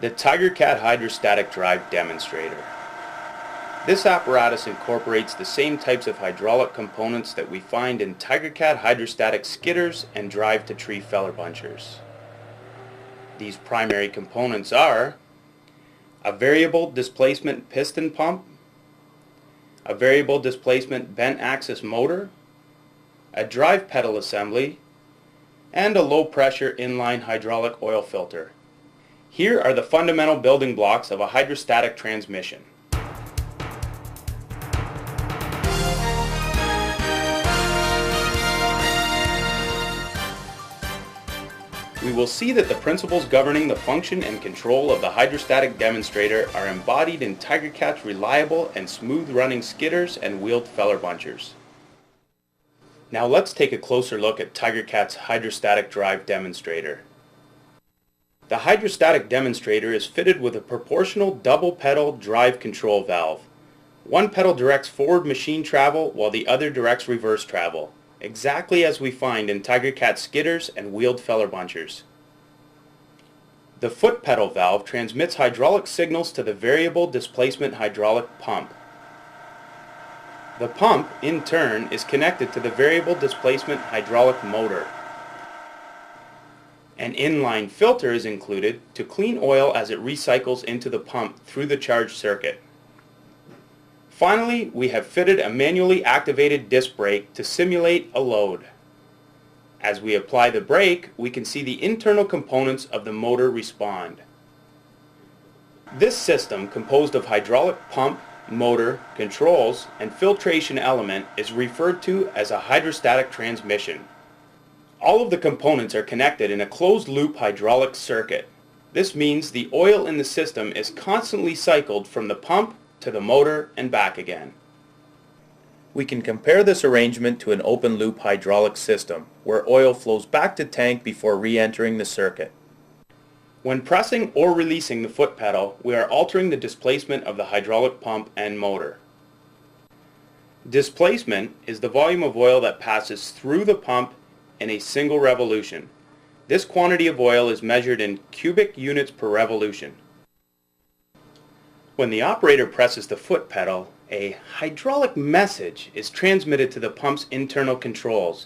The TigerCat Hydrostatic Drive Demonstrator. This apparatus incorporates the same types of hydraulic components that we find in TigerCat hydrostatic skidders and drive-to-tree feller bunchers. These primary components are a variable displacement piston pump, a variable displacement bent axis motor, a drive pedal assembly, and a low-pressure inline hydraulic oil filter. Here are the fundamental building blocks of a hydrostatic transmission. We will see that the principles governing the function and control of the hydrostatic demonstrator are embodied in TigerCat's reliable and smooth-running skidders and wheeled feller bunchers. Now let's take a closer look at TigerCat's hydrostatic drive demonstrator. The hydrostatic demonstrator is fitted with a proportional double pedal drive control valve. One pedal directs forward machine travel while the other directs reverse travel, exactly as we find in TigerCat skidders and wheeled feller bunchers. The foot pedal valve transmits hydraulic signals to the variable displacement hydraulic pump. The pump, in turn, is connected to the variable displacement hydraulic motor. An inline filter is included to clean oil as it recycles into the pump through the charged circuit. Finally, we have fitted a manually activated disc brake to simulate a load. As we apply the brake, we can see the internal components of the motor respond. This system, composed of hydraulic pump, motor, controls, and filtration element, is referred to as a hydrostatic transmission. All of the components are connected in a closed-loop hydraulic circuit. This means the oil in the system is constantly cycled from the pump to the motor and back again. We can compare this arrangement to an open-loop hydraulic system, where oil flows back to tank before re-entering the circuit. When pressing or releasing the foot pedal, we are altering the displacement of the hydraulic pump and motor. Displacement is the volume of oil that passes through the pump in a single revolution. This quantity of oil is measured in cubic units per revolution. When the operator presses the foot pedal, a hydraulic message is transmitted to the pump's internal controls.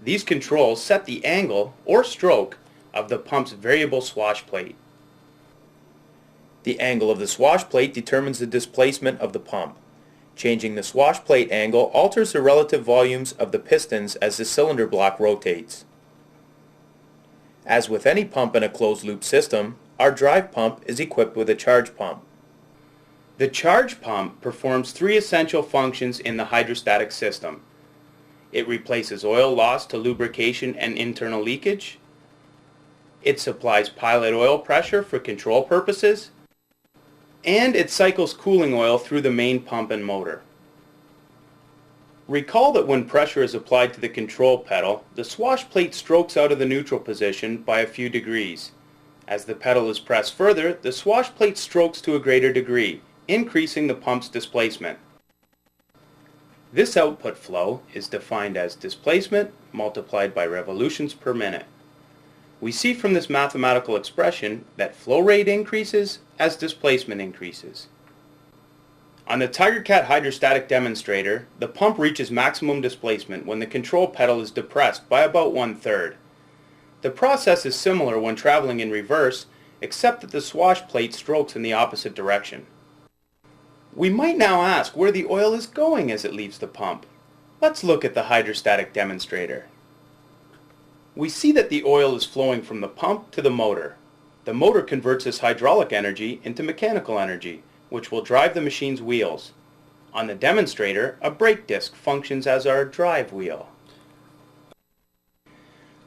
These controls set the angle or stroke of the pump's variable swash plate. The angle of the swash plate determines the displacement of the pump. Changing the swash plate angle alters the relative volumes of the pistons as the cylinder block rotates. As with any pump in a closed-loop system, our drive pump is equipped with a charge pump. The charge pump performs three essential functions in the hydrostatic system. It replaces oil lost to lubrication and internal leakage. It supplies pilot oil pressure for control purposes. And it cycles cooling oil through the main pump and motor. Recall that when pressure is applied to the control pedal, the swash plate strokes out of the neutral position by a few degrees. As the pedal is pressed further, the swash plate strokes to a greater degree, increasing the pump's displacement. This output flow is defined as displacement multiplied by revolutions per minute. We see from this mathematical expression that flow rate increases as displacement increases. On the TigerCat hydrostatic demonstrator, the pump reaches maximum displacement when the control pedal is depressed by about 1/3. The process is similar when traveling in reverse, except that the swash plate strokes in the opposite direction. We might now ask where the oil is going as it leaves the pump. Let's look at the hydrostatic demonstrator. We see that the oil is flowing from the pump to the motor. The motor converts this hydraulic energy into mechanical energy, which will drive the machine's wheels. On the demonstrator, a brake disc functions as our drive wheel.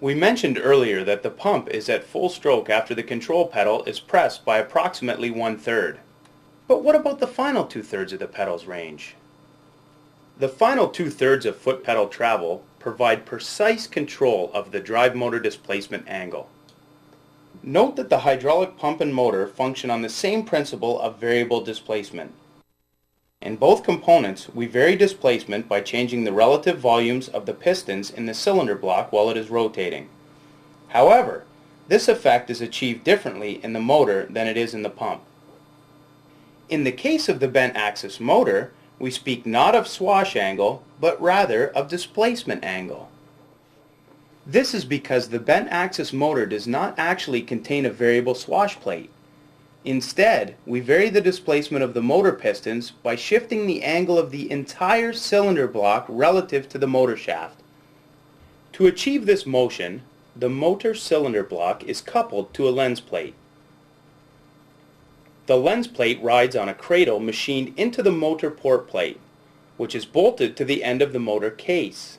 We mentioned earlier that the pump is at full stroke after the control pedal is pressed by approximately 1/3. But what about the final 2/3 of the pedal's range? The final 2/3 of foot pedal travel provide precise control of the drive motor displacement angle. Note that the hydraulic pump and motor function on the same principle of variable displacement. In both components, we vary displacement by changing the relative volumes of the pistons in the cylinder block while it is rotating. However, This effect is achieved differently in the motor than it is in the pump. In the case of the bent axis motor, we speak not of swash angle, but rather of displacement angle. This is because the bent axis motor does not actually contain a variable swash plate. Instead, we vary the displacement of the motor pistons by shifting the angle of the entire cylinder block relative to the motor shaft. To achieve this motion, the motor cylinder block is coupled to a lens plate. The lens plate rides on a cradle machined into the motor port plate, which is bolted to the end of the motor case.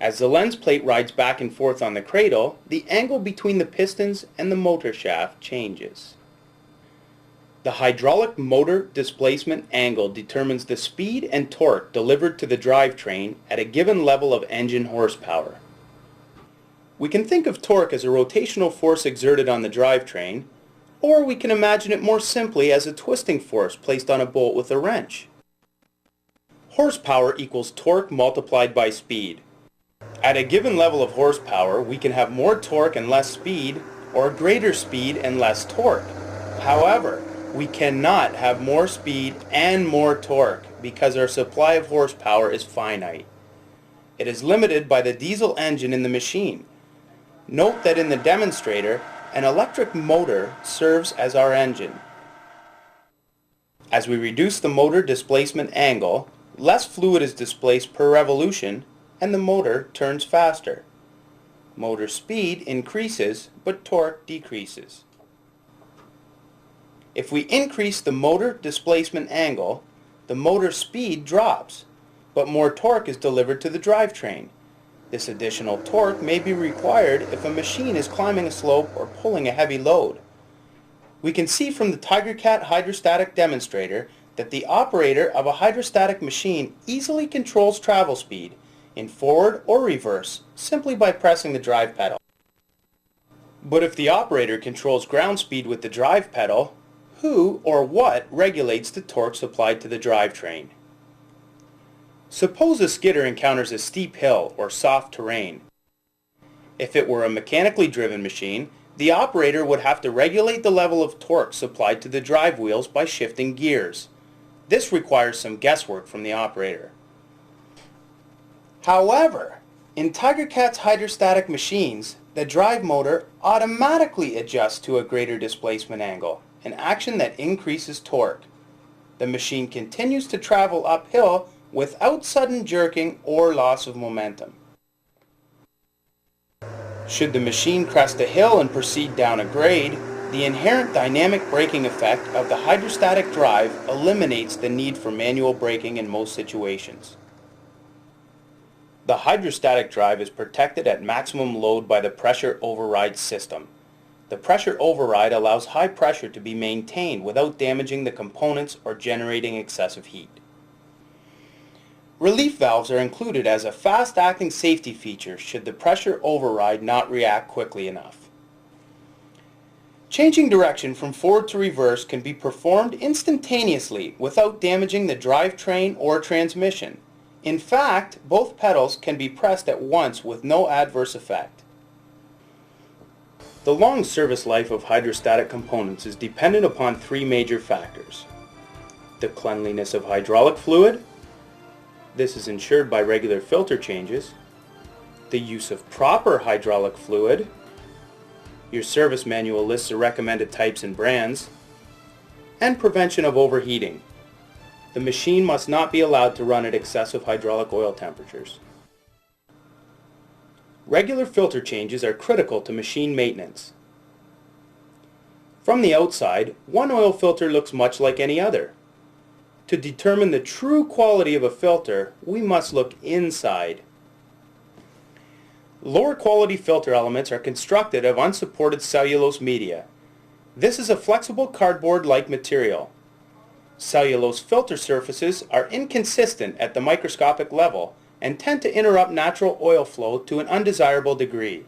As the lens plate rides back and forth on the cradle, the angle between the pistons and the motor shaft changes. The hydraulic motor displacement angle determines the speed and torque delivered to the drivetrain at a given level of engine horsepower. We can think of torque as a rotational force exerted on the drivetrain, or we can imagine it more simply as a twisting force placed on a bolt with a wrench. Horsepower equals torque multiplied by speed. At a given level of horsepower, we can have more torque and less speed, or greater speed and less torque. However, we cannot have more speed and more torque because our supply of horsepower is finite. It is limited by the diesel engine in the machine. Note that in the demonstrator, an electric motor serves as our engine. As we reduce the motor displacement angle, less fluid is displaced per revolution and the motor turns faster. Motor speed increases, but torque decreases. If we increase the motor displacement angle, the motor speed drops, but more torque is delivered to the drivetrain. This additional torque may be required if a machine is climbing a slope or pulling a heavy load. We can see from the TigerCat hydrostatic demonstrator that the operator of a hydrostatic machine easily controls travel speed in forward or reverse simply by pressing the drive pedal. But if the operator controls ground speed with the drive pedal, who or what regulates the torque supplied to the drivetrain? Suppose a skidder encounters a steep hill or soft terrain. If it were a mechanically driven machine, the operator would have to regulate the level of torque supplied to the drive wheels by shifting gears. This requires some guesswork from the operator. However, in TigerCat's hydrostatic machines, the drive motor automatically adjusts to a greater displacement angle, an action that increases torque. The machine continues to travel uphill without sudden jerking or loss of momentum. Should the machine crest a hill and proceed down a grade, the inherent dynamic braking effect of the hydrostatic drive eliminates the need for manual braking in most situations. The hydrostatic drive is protected at maximum load by the pressure override system. The pressure override allows high pressure to be maintained without damaging the components or generating excessive heat. Relief valves are included as a fast-acting safety feature should the pressure override not react quickly enough. Changing direction from forward to reverse can be performed instantaneously without damaging the drivetrain or transmission. In fact, both pedals can be pressed at once with no adverse effect. The long service life of hydrostatic components is dependent upon three major factors: the cleanliness of hydraulic fluid, this is ensured by regular filter changes, the use of proper hydraulic fluid, your service manual lists the recommended types and brands, and prevention of overheating. The machine must not be allowed to run at excessive hydraulic oil temperatures. Regular filter changes are critical to machine maintenance. From the outside, one oil filter looks much like any other. To determine the true quality of a filter, we must look inside. Lower quality filter elements are constructed of unsupported cellulose media. This is a flexible cardboard-like material. Cellulose filter surfaces are inconsistent at the microscopic level and tend to interrupt natural oil flow to an undesirable degree.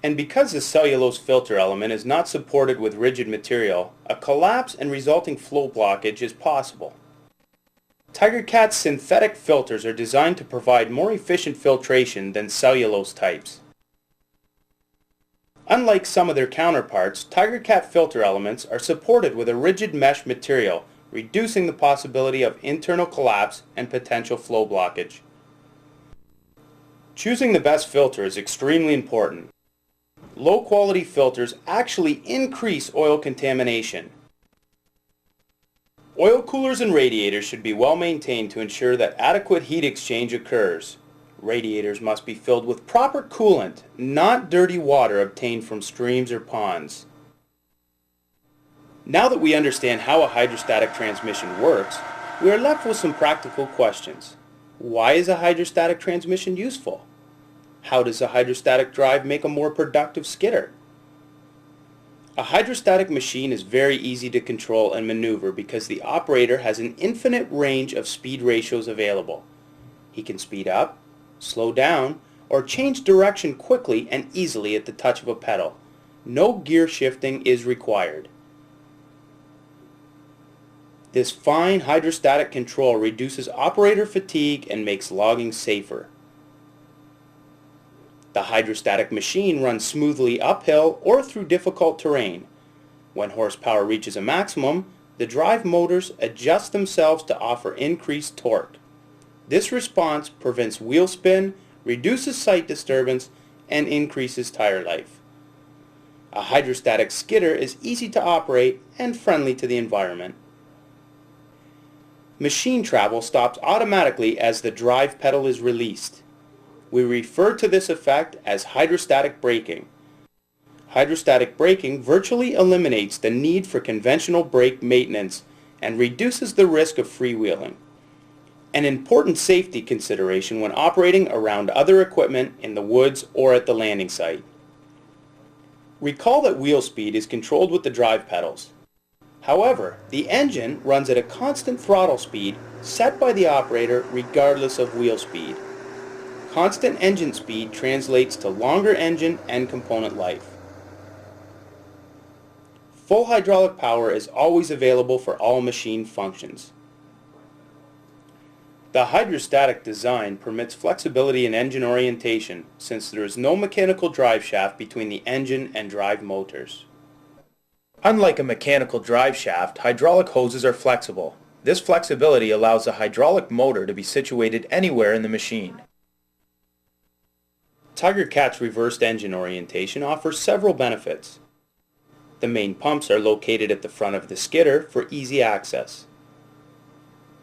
And because the cellulose filter element is not supported with rigid material, a collapse and resulting flow blockage is possible. TigerCat's synthetic filters are designed to provide more efficient filtration than cellulose types. Unlike some of their counterparts, TigerCat filter elements are supported with a rigid mesh material, reducing the possibility of internal collapse and potential flow blockage. Choosing the best filter is extremely important. Low-quality filters actually increase oil contamination. Oil coolers and radiators should be well maintained to ensure that adequate heat exchange occurs. Radiators must be filled with proper coolant, not dirty water obtained from streams or ponds. Now that we understand how a hydrostatic transmission works, we are left with some practical questions. Why is a hydrostatic transmission useful? How does a hydrostatic drive make a more productive skidder? A hydrostatic machine is very easy to control and maneuver because the operator has an infinite range of speed ratios available. He can speed up, slow down, or change direction quickly and easily at the touch of a pedal. No gear shifting is required. This fine hydrostatic control reduces operator fatigue and makes logging safer. The hydrostatic machine runs smoothly uphill or through difficult terrain. When horsepower reaches a maximum, the drive motors adjust themselves to offer increased torque. This response prevents wheel spin, reduces sight disturbance, and increases tire life. A hydrostatic skidder is easy to operate and friendly to the environment. Machine travel stops automatically as the drive pedal is released. We refer to this effect as hydrostatic braking. Hydrostatic braking virtually eliminates the need for conventional brake maintenance and reduces the risk of freewheeling. An important safety consideration when operating around other equipment in the woods or at the landing site. Recall that wheel speed is controlled with the drive pedals. However, the engine runs at a constant throttle speed set by the operator regardless of wheel speed. Constant engine speed translates to longer engine and component life. Full hydraulic power is always available for all machine functions. The hydrostatic design permits flexibility in engine orientation since there is no mechanical drive shaft between the engine and drive motors. Unlike a mechanical drive shaft, hydraulic hoses are flexible. This flexibility allows the hydraulic motor to be situated anywhere in the machine. TigerCat's reversed engine orientation offers several benefits. The main pumps are located at the front of the skidder for easy access.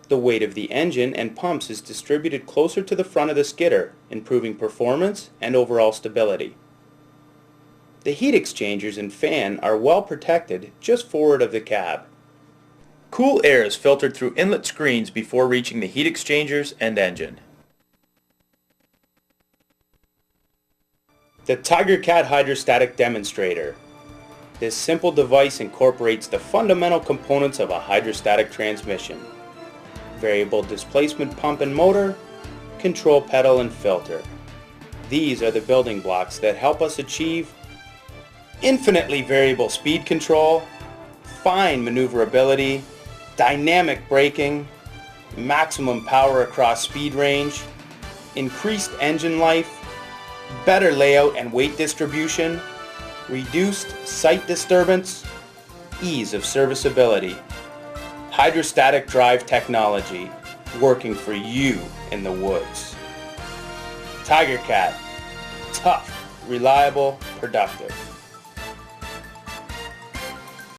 The weight of the engine and pumps is distributed closer to the front of the skidder, improving performance and overall stability. The heat exchangers and fan are well protected just forward of the cab. Cool air is filtered through inlet screens before reaching the heat exchangers and engine. The TigerCat Hydrostatic Demonstrator. This simple device incorporates the fundamental components of a hydrostatic transmission: variable displacement pump and motor, control pedal and filter. These are the building blocks that help us achieve infinitely variable speed control, fine maneuverability, dynamic braking, maximum power across speed range, increased engine life, better layout and weight distribution, reduced sight disturbance, ease of serviceability. Hydrostatic drive technology, working for you in the woods. TigerCat, tough, reliable, productive.